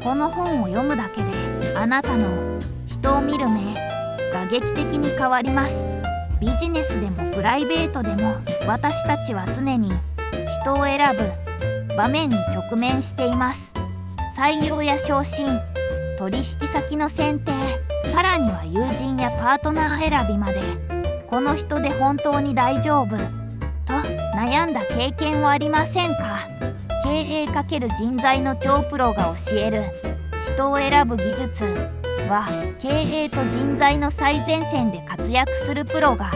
この本を読むだけであなたの人を見る目が劇的に変わります。ビジネスでもプライベートでも私たちは常に人を選ぶ場面に直面しています。採用や昇進、取引先の選定、さらには友人やパートナー選びまで、この人で本当に大丈夫と悩んだ経験はありませんか？経営×人材の超プロが教える人を選ぶ技術は、経営と人材の最前線で活躍するプロが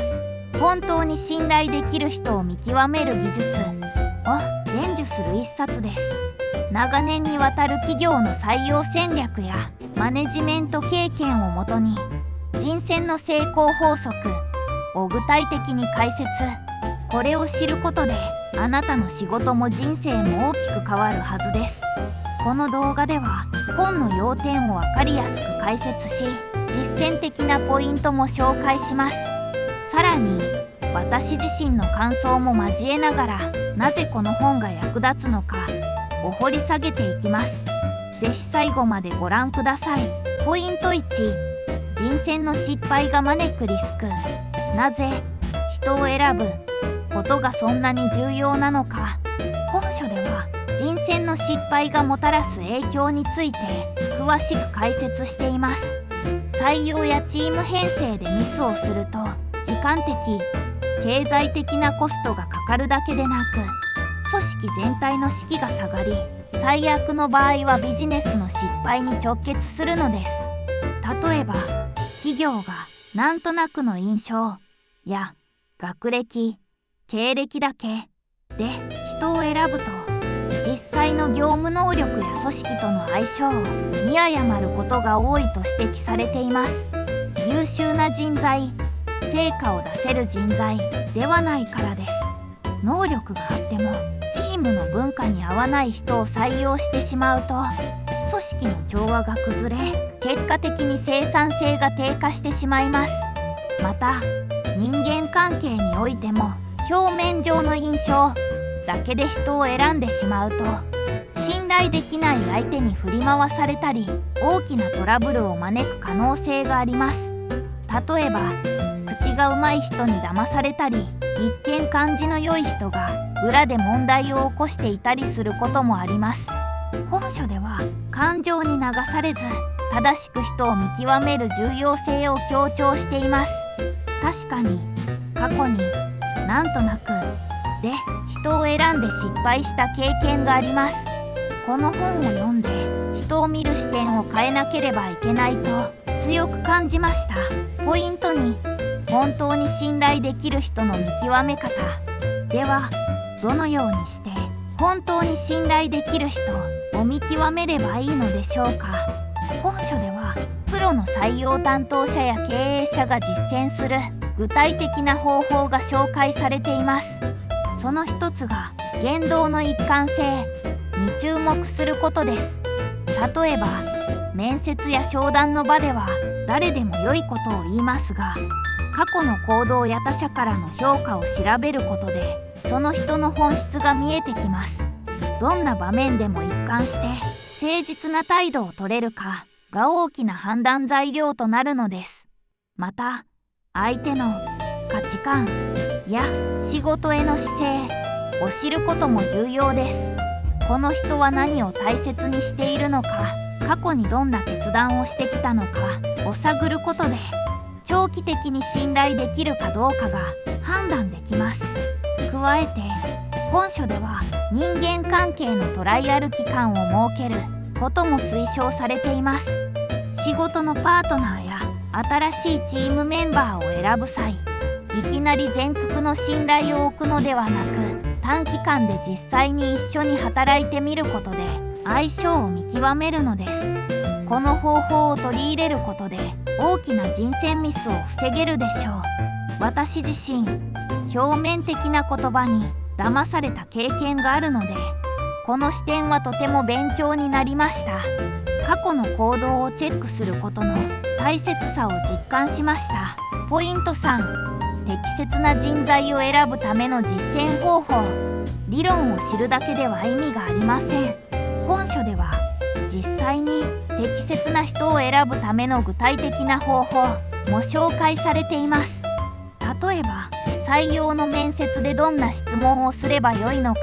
本当に信頼できる人を見極める技術を伝授する一冊です。長年にわたる企業の採用戦略やマネジメント経験をもとに、人選の成功法則を具体的に解説。これを知ることであなたの仕事も人生も大きく変わるはずです。この動画では本の要点を分かりやすく解説し、実践的なポイントも紹介します。さらに私自身の感想も交えながら、なぜこの本が役立つのかを掘り下げていきます。ぜひ最後までご覧ください。ポイント1、人選の失敗が招くリスク。なぜ人を選ぶことがそんなに重要なのか。本書では人選の失敗がもたらす影響について詳しく解説しています。採用やチーム編成でミスをすると、時間的、経済的なコストがかかるだけでなく、組織全体の士気が下がり、最悪の場合はビジネスの失敗に直結するのです。例えば企業がなんとなくの印象や学歴、経歴だけで人を選ぶと、実際の業務能力や組織との相性を見誤ることが多いと指摘されています。優秀な人材、成果を出せる人材ではないからです。能力があってもチームの文化に合わない人を採用してしまうと、組織の調和が崩れ、結果的に生産性が低下してしまいます。また人間関係においても、表面上の印象だけで人を選んでしまうと、信頼できない相手に振り回されたり、大きなトラブルを招く可能性があります。例えば口がうまい人に騙されたり、一見感じの良い人が裏で問題を起こしていたりすることもあります。本書では感情に流されず、正しく人を見極める重要性を強調しています。確かに過去になんとなくで人を選んで失敗した経験があります。この本を読んで人を見る視点を変えなければいけないと強く感じました。ポイント2、本当に信頼できる人の見極め方。ではどのようにして本当に信頼できる人を見極めればいいのでしょうか。本書ではプロの採用担当者や経営者が実践する具体的な方法が紹介されています。その一つが言動の一貫性に注目することです。例えば面接や商談の場では誰でも良いことを言いますが、過去の行動や他者からの評価を調べることでその人の本質が見えてきます。どんな場面でも一貫して誠実な態度を取れるかが大きな判断材料となるのです。また相手の価値観や仕事への姿勢を知ることも重要です。この人は何を大切にしているのか、過去にどんな決断をしてきたのかを探ることで、長期的に信頼できるかどうかが判断できます。加えて本書では人間関係のトライアル期間を設けることも推奨されています。仕事のパートナーや新しいチームメンバーを選ぶ際、いきなり全幅の信頼を置くのではなく、短期間で実際に一緒に働いてみることで相性を見極めるのです。この方法を取り入れることで大きな人選ミスを防げるでしょう。私自身表面的な言葉に騙された経験があるので、この視点はとても勉強になりました。過去の行動をチェックすることの大切さを実感しました。ポイント3、適切な人材を選ぶための実践方法。理論を知るだけでは意味がありません。本書では実際に適切な人を選ぶための具体的な方法も紹介されています。例えば採用の面接でどんな質問をすればよいのか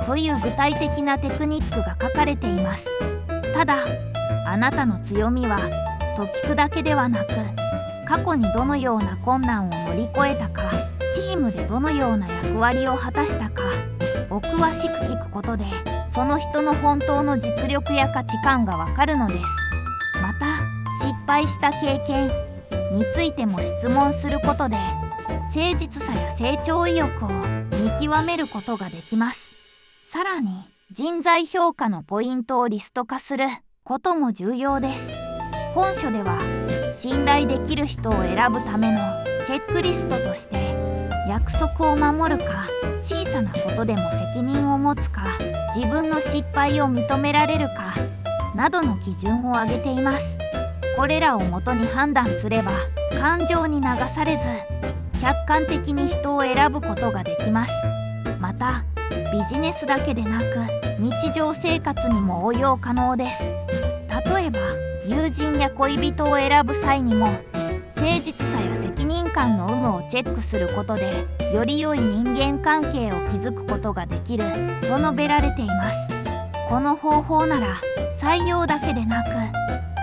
という具体的なテクニックが書かれています。ただあなたの強みはと聞くだけではなく、過去にどのような困難を乗り越えたか、チームでどのような役割を果たしたかを詳しく聞くことで、その人の本当の実力や価値観がわかるのです。また失敗した経験についても質問することで、誠実さや成長意欲を見極めることができます。さらに人材評価のポイントをリスト化することも重要です。本書では信頼できる人を選ぶためのチェックリストとして、約束を守るか、小さなことでも責任を持つか、自分の失敗を認められるかなどの基準を挙げています。これらをもとに判断すれば、感情に流されず客観的に人を選ぶことができます。またビジネスだけでなく日常生活にも応用可能です。例えば友人や恋人を選ぶ際にも、誠実さや責任感の有無をチェックすることで、より良い人間関係を築くことができると述べられています。この方法なら採用だけでなく、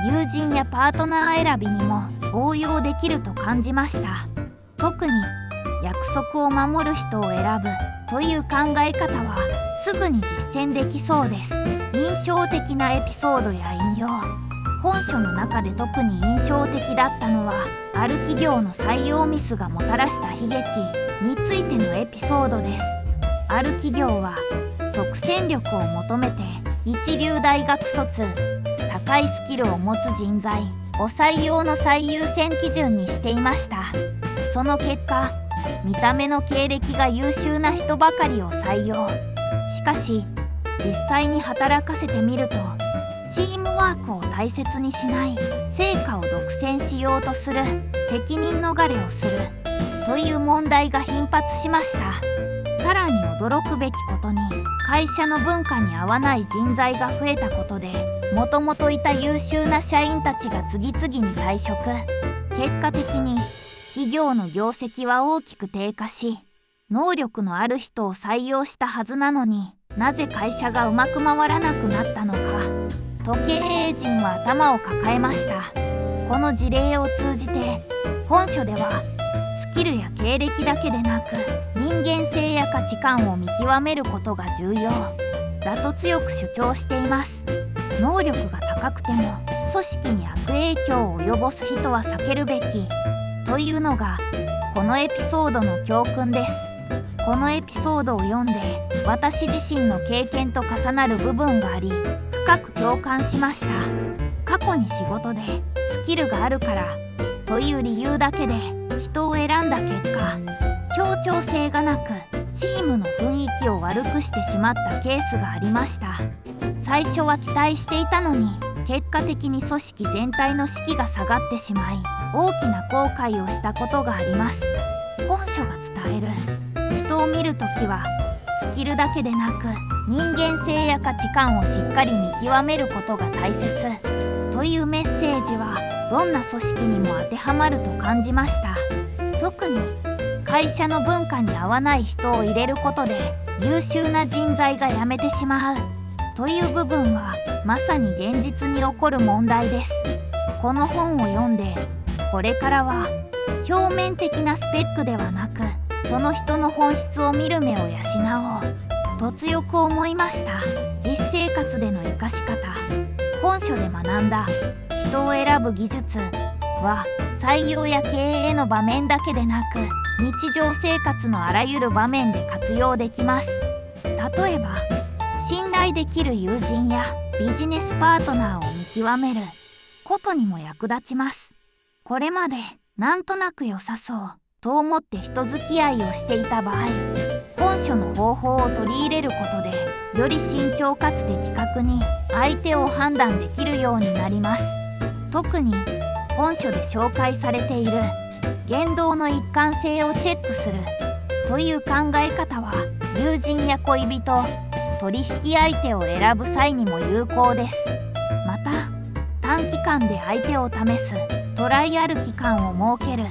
友人やパートナー選びにも応用できると感じました。特に約束を守る人を選ぶという考え方はすぐに実践できそうです。印象的なエピソードや引用。本書の中で特に印象的だったのは、ある企業の採用ミスがもたらした悲劇についてのエピソードです。ある企業は即戦力を求めて一流大学卒、高いスキルを持つ人材を採用の最優先基準にしていました。その結果、見た目の経歴が優秀な人ばかりを採用。しかし実際に働かせてみると、チームワークを大切にしない、成果を独占しようとする、責任逃れをするという問題が頻発しました。さらに驚くべきことに、会社の文化に合わない人材が増えたことで、もともといた優秀な社員たちが次々に退職。結果的に企業の業績は大きく低下し、能力のある人を採用したはずなのに、なぜ会社がうまく回らなくなったのか、経営陣は頭を抱えました。この事例を通じて、本書ではスキルや経歴だけでなく、人間性や価値観を見極めることが重要だと強く主張しています。能力が高くても組織に悪影響を及ぼす人は避けるべきというのがこのエピソードの教訓です。このエピソードを読んで、私自身の経験と重なる部分があり、深く共感しました。過去に仕事でスキルがあるからという理由だけで人を選んだ結果、協調性がなくチームの雰囲気を悪くしてしまったケースがありました。最初は期待していたのに、結果的に組織全体の士気が下がってしまい、大きな後悔をしたことがあります。本書が伝える、人を見るときはスキルだけでなく人間性や価値観をしっかり見極めることが大切というメッセージは、どんな組織にも当てはまると感じました。特に会社の文化に合わない人を入れることで優秀な人材が辞めてしまうという部分は、まさに現実に起こる問題です。この本を読んで、これからは表面的なスペックではなく、その人の本質を見る目を養おうと強く思いました。実生活での生かし方。本書で学んだ人を選ぶ技術は、採用や経営の場面だけでなく、日常生活のあらゆる場面で活用できます。例えば信頼できる友人やビジネスパートナーを見極めることにも役立ちます。これまでなんとなく良さそうと思って人付き合いをしていた場合、本書の方法を取り入れることで、より慎重かつ的確に相手を判断できるようになります。特に本書で紹介されている言動の一貫性をチェックするという考え方は、友人や恋人、取引相手を選ぶ際にも有効です。ま短期間で相手を試すトライアル期間を設ける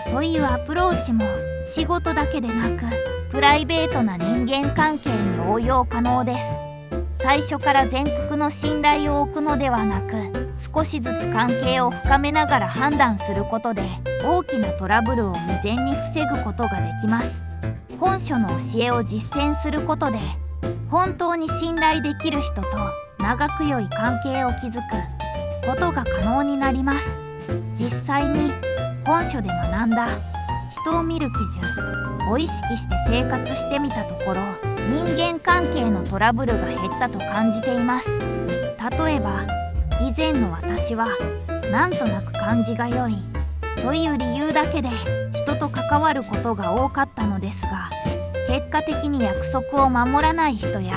というアプローチも仕事だけでなくプライベートな人間関係に応用可能です。最初から全幅の信頼を置くのではなく、少しずつ関係を深めながら判断することで大きなトラブルを未然に防ぐことができます。本書の教えを実践することで本当に信頼できる人と長く良い関係を築くことが可能になります。実際に本書で学んだ人を見る基準を意識して生活してみたところ、人間関係のトラブルが減ったと感じています。例えば以前の私はなんとなく感じが良いという理由だけで人と関わることが多かったのですが、結果的に約束を守らない人や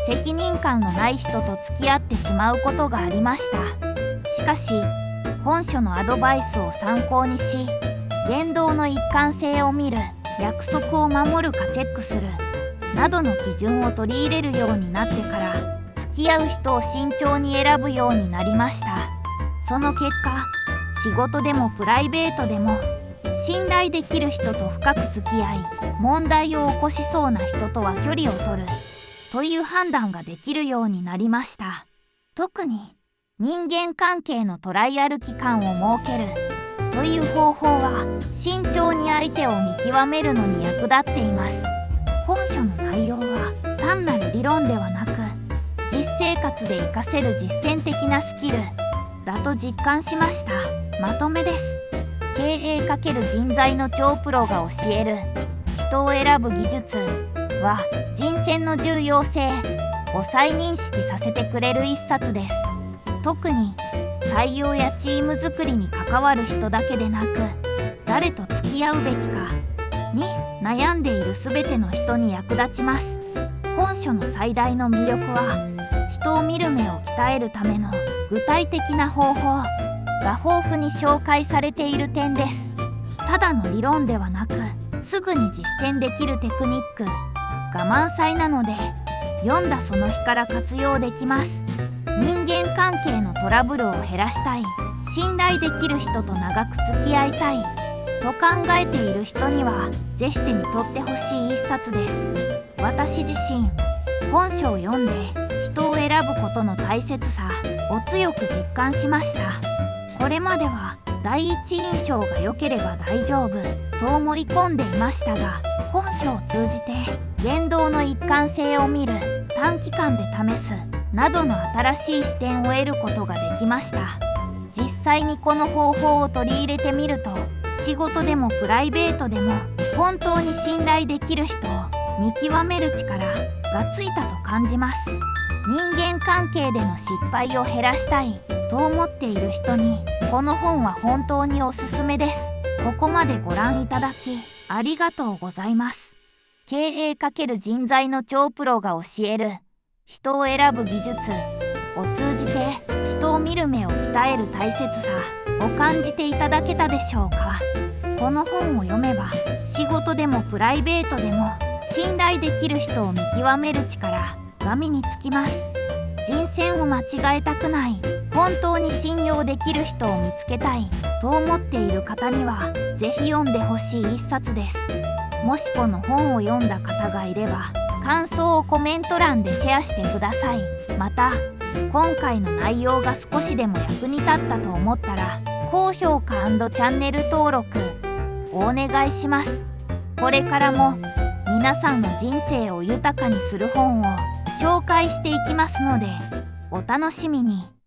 責任感のない人と付き合ってしまうことがありました。しかし本書のアドバイスを参考にし、言動の一貫性を見る、約束を守るかチェックするなどの基準を取り入れるようになってから付き合う人を慎重に選ぶようになりました。その結果、仕事でもプライベートでも信頼できる人と深く付き合い、問題を起こしそうな人とは距離を取るという判断ができるようになりました。特に人間関係のトライアル期間を設けるという方法は慎重に相手を見極めるのに役立っています。本書の内容は単なる理論ではなく、実生活で活かせる実践的なスキルだと実感しました。まとめです。経営×人材の超プロが教える人を選ぶ技術は人選の重要性を再認識させてくれる一冊です。特に採用やチーム作りに関わる人だけでなく、誰と付き合うべきかに悩んでいる全ての人に役立ちます。本書の最大の魅力は、人を見る目を鍛えるための具体的な方法が豊富に紹介されている点です。ただの理論ではなく、すぐに実践できるテクニックが満載なので、読んだその日から活用できます。人間関係のトラブルを減らしたい、信頼できる人と長く付き合いたいと考えている人にはぜひ手に取ってほしい一冊です。私自身、本書を読んで人を選ぶことの大切さを強く実感しました。これまでは第一印象が良ければ大丈夫と思い込んでいましたが、本書を通じて言動の一貫性を見る、短期間で試すなどの新しい視点を得ることができました。実際にこの方法を取り入れてみると、仕事でもプライベートでも本当に信頼できる人を見極める力がついたと感じます。人間関係での失敗を減らしたいと思っている人にこの本は本当におすすめです。ここまでご覧いただきありがとうございます。経営×人材の超プロが教える人を選ぶ技術を通じて人を見る目を鍛える大切さを感じていただけたでしょうか。この本を読めば仕事でもプライベートでも信頼できる人を見極める力が身につきます。人選を間違えたくない、本当に信用できる人を見つけたいと思っている方にはぜひ読んでほしい一冊です。もしこの本を読んだ方がいれば感想をコメント欄でシェアしてください。また今回の内容が少しでも役に立ったと思ったら高評価&チャンネル登録をお願いします。これからも皆さんの人生を豊かにする本を紹介していきますのでお楽しみに。